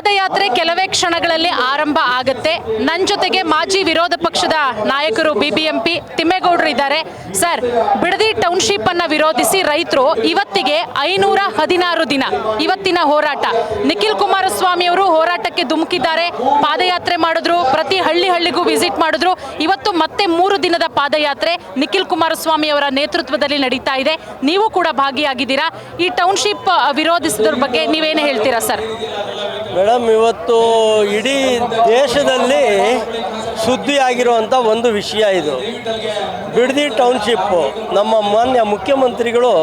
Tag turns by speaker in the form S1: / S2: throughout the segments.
S1: ಪಾದಯಾತ್ರೆ ಕೆಲವೇ ಕ್ಷಣಗಳಲ್ಲಿ ಆರಂಭ ಆಗುತ್ತೆ. ನನ್ನ ಜೊತೆಗೆ ಮಾಜಿ ವಿರೋಧ ಪಕ್ಷದ ನಾಯಕರು ಬಿಬಿಎಂಪಿ ತಿಮ್ಮೇಗೌಡರು ಇದ್ದಾರೆ. ಸರ್, ಬಿಡದಿ ಟೌನ್ಶಿಪ್ ಅನ್ನ ವಿರೋಧಿಸಿ ರೈತರು ಇವತ್ತಿಗೆ 516 ದಿನ ಇವತ್ತಿನ ಹೋರಾಟ. ನಿಖಿಲ್ ಕುಮಾರಸ್ವಾಮಿ ಅವರು ಹೋರಾಟಕ್ಕೆ ಧುಮುಕಿದ್ದಾರೆ, ಪಾದಯಾತ್ರೆ ಮಾಡಿದ್ರು, ಪ್ರತಿ ಹಳ್ಳಿಗೂ ವಿಸಿಟ್ ಮಾಡಿದ್ರು. ಇವತ್ತು ಮತ್ತೆ 3 ದಿನದ ಪಾದಯಾತ್ರೆ ನಿಖಿಲ್ ಕುಮಾರಸ್ವಾಮಿ ಅವರ ನೇತೃತ್ವದಲ್ಲಿ ನಡೀತಾ ಇದೆ. ನೀವು ಕೂಡ ಭಾಗಿಯಾಗಿದ್ದೀರಾ. ಈ ಟೌನ್ಶಿಪ್ ವಿರೋಧಿಸಿದ್ರ ಬಗ್ಗೆ ನೀವೇನು ಹೇಳ್ತೀರಾ ಸರ್?
S2: ಮೇಡಮ್, ಇವತ್ತು ಇಡೀ ದೇಶದಲ್ಲಿ ಸುದ್ದಿ ಆಗಿರುವಂಥ ಒಂದು ವಿಷಯ ಇದು. ಬಿಡದಿ ಟೌನ್ಶಿಪ್ಪು ನಮ್ಮ ಮಾನ್ಯ ಮುಖ್ಯಮಂತ್ರಿಗಳು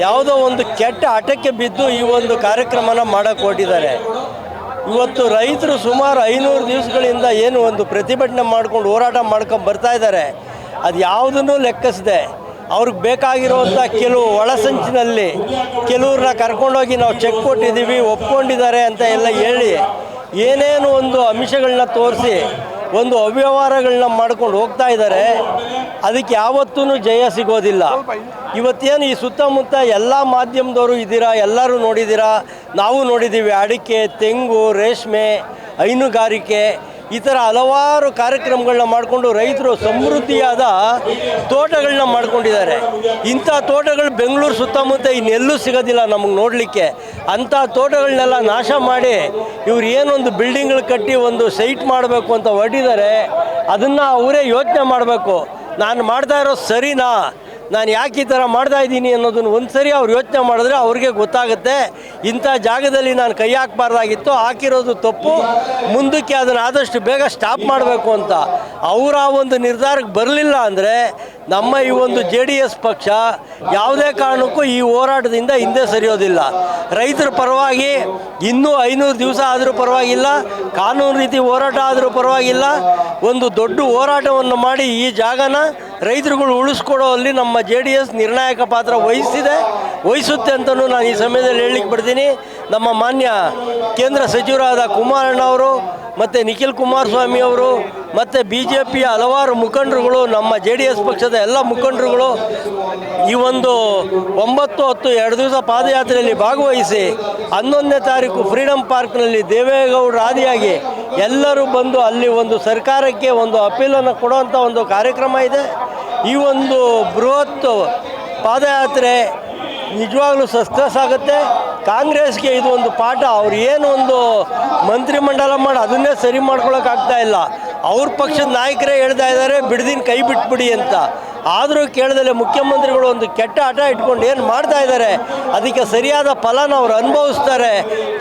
S2: ಯಾವುದೋ ಒಂದು ಕೆಟ್ಟ ಹಠಕ್ಕೆ ಬಿದ್ದು ಈ ಒಂದು ಕಾರ್ಯಕ್ರಮನ ಮಾಡೋಕ್ಕೆ ಹೊರಟಿದ್ದಾರೆ. ಇವತ್ತು ರೈತರು ಸುಮಾರು 500 ದಿವಸಗಳಿಂದ ಏನು ಒಂದು ಪ್ರತಿಭಟನೆ ಮಾಡ್ಕೊಂಡು ಹೋರಾಟ ಮಾಡ್ಕೊಂಡು ಬರ್ತಾ ಇದ್ದಾರೆ. ಅದು ಯಾವುದನ್ನು ಲೆಕ್ಕಿಸದೆ ಅವ್ರಿಗೆ ಬೇಕಾಗಿರುವಂಥ ಕೆಲವು ಒಳಸಂಚಿನಲ್ಲಿ ಕೆಲವ್ರನ್ನ ಕರ್ಕೊಂಡೋಗಿ ನಾವು ಚೆಕ್ ಕೊಟ್ಟಿದ್ದೀವಿ, ಒಪ್ಕೊಂಡಿದ್ದಾರೆ ಅಂತ ಎಲ್ಲ ಹೇಳಿ ಏನೇನು ಒಂದು ಅಂಶಗಳನ್ನ ತೋರಿಸಿ ಒಂದು ಅವ್ಯವಹಾರಗಳನ್ನ ಮಾಡ್ಕೊಂಡು ಹೋಗ್ತಾ ಇದ್ದಾರೆ. ಅದಕ್ಕೆ ಯಾವತ್ತೂ ಜಯ ಸಿಗೋದಿಲ್ಲ. ಇವತ್ತೇನು ಈ ಸುತ್ತಮುತ್ತ ಎಲ್ಲ ಮಾಧ್ಯಮದವರು ಇದ್ದೀರಾ, ಎಲ್ಲರೂ ನೋಡಿದ್ದೀರಾ, ನಾವು ನೋಡಿದ್ದೀವಿ. ಅಡಿಕೆ, ತೆಂಗು, ರೇಷ್ಮೆ, ಹೈನುಗಾರಿಕೆ ಈ ಥರ ಹಲವಾರು ಕಾರ್ಯಕ್ರಮಗಳನ್ನ ಮಾಡಿಕೊಂಡು ರೈತರು ಸಮೃದ್ಧಿಯಾದ ತೋಟಗಳನ್ನ ಮಾಡ್ಕೊಂಡಿದ್ದಾರೆ. ಇಂಥ ತೋಟಗಳು ಬೆಂಗಳೂರು ಸುತ್ತಮುತ್ತ ಇನ್ನೆಲ್ಲೂ ಸಿಗೋದಿಲ್ಲ ನಮಗೆ ನೋಡಲಿಕ್ಕೆ. ಅಂಥ ತೋಟಗಳನ್ನೆಲ್ಲ ನಾಶ ಮಾಡಿ ಇವ್ರು ಏನೊಂದು ಬಿಲ್ಡಿಂಗ್ಗಳು ಕಟ್ಟಿ ಒಂದು ಸೈಟ್ ಮಾಡಬೇಕು ಅಂತ ಹೊರಟಿದ್ದಾರೆ. ಅದನ್ನು ಅವರೇ ಯೋಚನೆ ಮಾಡಬೇಕು, ನಾನು ಮಾಡ್ತಾ ಇರೋ ಸರಿನಾ, ನಾನು ಯಾಕೆ ಈ ಥರ ಮಾಡ್ತಾ ಇದ್ದೀನಿ ಅನ್ನೋದನ್ನು ಒಂದು ಸರಿ ಅವ್ರು ಯೋಚನೆ ಮಾಡಿದ್ರೆ ಅವ್ರಿಗೆ ಗೊತ್ತಾಗುತ್ತೆ. ಇಂಥ ಜಾಗದಲ್ಲಿ ನಾನು ಕೈ ಹಾಕಬಾರ್ದಾಗಿತ್ತು, ಹಾಕಿರೋದು ತಪ್ಪು, ಮುಂದಕ್ಕೆ ಅದನ್ನು ಆದಷ್ಟು ಬೇಗ ಸ್ಟಾಪ್ ಮಾಡಬೇಕು ಅಂತ ಅವರ ಒಂದು ನಿರ್ಧಾರಕ್ಕೆ ಬರಲಿಲ್ಲ ಅಂದರೆ ನಮ್ಮ ಈ ಒಂದು JDS ಪಕ್ಷ ಯಾವುದೇ ಕಾರಣಕ್ಕೂ ಈ ಹೋರಾಟದಿಂದ ಹಿಂದೆ ಸರಿಯೋದಿಲ್ಲ. ರೈತರ ಪರವಾಗಿ ಇನ್ನೂ 500 ದಿವಸ ಆದರೂ ಪರವಾಗಿಲ್ಲ, ಕಾನೂನು ರೀತಿ ಹೋರಾಟ ಆದರೂ ಪರವಾಗಿಲ್ಲ, ಒಂದು ದೊಡ್ಡ ಹೋರಾಟವನ್ನು ಮಾಡಿ ಈ ಜಾಗನ ರೈತರುಗಳು ಉಳಿಸ್ಕೊಡೋಲ್ಲಿ ನಮ್ಮ JDS ನಿರ್ಣಾಯಕ ಪಾತ್ರ ವಹಿಸುತ್ತೆ ಅಂತಲೂ ನಾನು ಈ ಸಮಯದಲ್ಲಿ ಹೇಳಲಿಕ್ಕೆ ಬಿಡ್ತೀನಿ. ನಮ್ಮ ಮಾನ್ಯ ಕೇಂದ್ರ ಸಚಿವರಾದ ಕುಮಾರಣ್ಣವರು ಮತ್ತು ನಿಖಿಲ್ ಕುಮಾರಸ್ವಾಮಿ ಅವರು ಮತ್ತು BJPಯ ಹಲವಾರು ಮುಖಂಡರುಗಳು, ನಮ್ಮ JDS ಪಕ್ಷದ ಎಲ್ಲ ಮುಖಂಡರುಗಳು ಈ ಒಂದು 9-10 2 ದಿವಸ ಪಾದಯಾತ್ರೆಯಲ್ಲಿ ಭಾಗವಹಿಸಿ 11ನೇ ತಾರೀಕು ಫ್ರೀಡಮ್ ಪಾರ್ಕ್ನಲ್ಲಿ ದೇವೇಗೌಡರ ಆದಿಯಾಗಿ ಎಲ್ಲರೂ ಬಂದು ಅಲ್ಲಿ ಒಂದು ಸರ್ಕಾರಕ್ಕೆ ಒಂದು ಅಪೀಲನ್ನು ಕೊಡುವಂಥ ಒಂದು ಕಾರ್ಯಕ್ರಮ ಇದೆ. ಈ ಒಂದು ಬೃಹತ್ ಪಾದಯಾತ್ರೆ ನಿಜವಾಗ್ಲೂ ಸಕ್ಸಸ್ ಆಗುತ್ತೆ. ಕಾಂಗ್ರೆಸ್ಗೆ ಇದು ಒಂದು ಪಾಠ. ಅವ್ರು ಏನು ಒಂದು ಮಂತ್ರಿಮಂಡಲ ಮಾಡಿ ಅದನ್ನೇ ಸರಿ ಮಾಡ್ಕೊಳಕ್ಕಾಗ್ತಾ ಇಲ್ಲ. ಅವ್ರ ಪಕ್ಷದ ನಾಯಕರೇ ಹೇಳ್ತಾ ಇದ್ದಾರೆ ಬಿಡದಿನ ಕೈ ಬಿಟ್ಬಿಡಿ ಅಂತ. ಆದರೂ ಕೇಳದಲ್ಲೇ ಮುಖ್ಯಮಂತ್ರಿಗಳು ಒಂದು ಕೆಟ್ಟ ಹಠ ಇಟ್ಕೊಂಡು ಏನು ಮಾಡ್ತಾ ಇದ್ದಾರೆ, ಅದಕ್ಕೆ ಸರಿಯಾದ ಫಲನ ಅವ್ರು ಅನುಭವಿಸ್ತಾರೆ.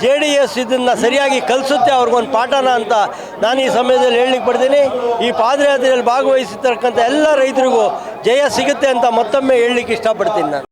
S2: JDS ಇದನ್ನು ಸರಿಯಾಗಿ ಕಲಿಸುತ್ತೆ ಅವ್ರಿಗೊಂದು ಪಾಠನ ಅಂತ ನಾನು ಈ ಸಮಯದಲ್ಲಿ ಹೇಳಲಿಕ್ಕೆ ಪಡ್ತೀನಿ. ಈ ಪಾದಯಾತ್ರೆಯಲ್ಲಿ ಭಾಗವಹಿಸಿರ್ತಕ್ಕಂಥ ಎಲ್ಲ ರೈತರಿಗೂ ಜಯ ಸಿಗುತ್ತೆ ಅಂತ ಮತ್ತೊಮ್ಮೆ ಹೇಳಲಿಕ್ಕೆ ಇಷ್ಟಪಡ್ತೀನಿ ನಾನು.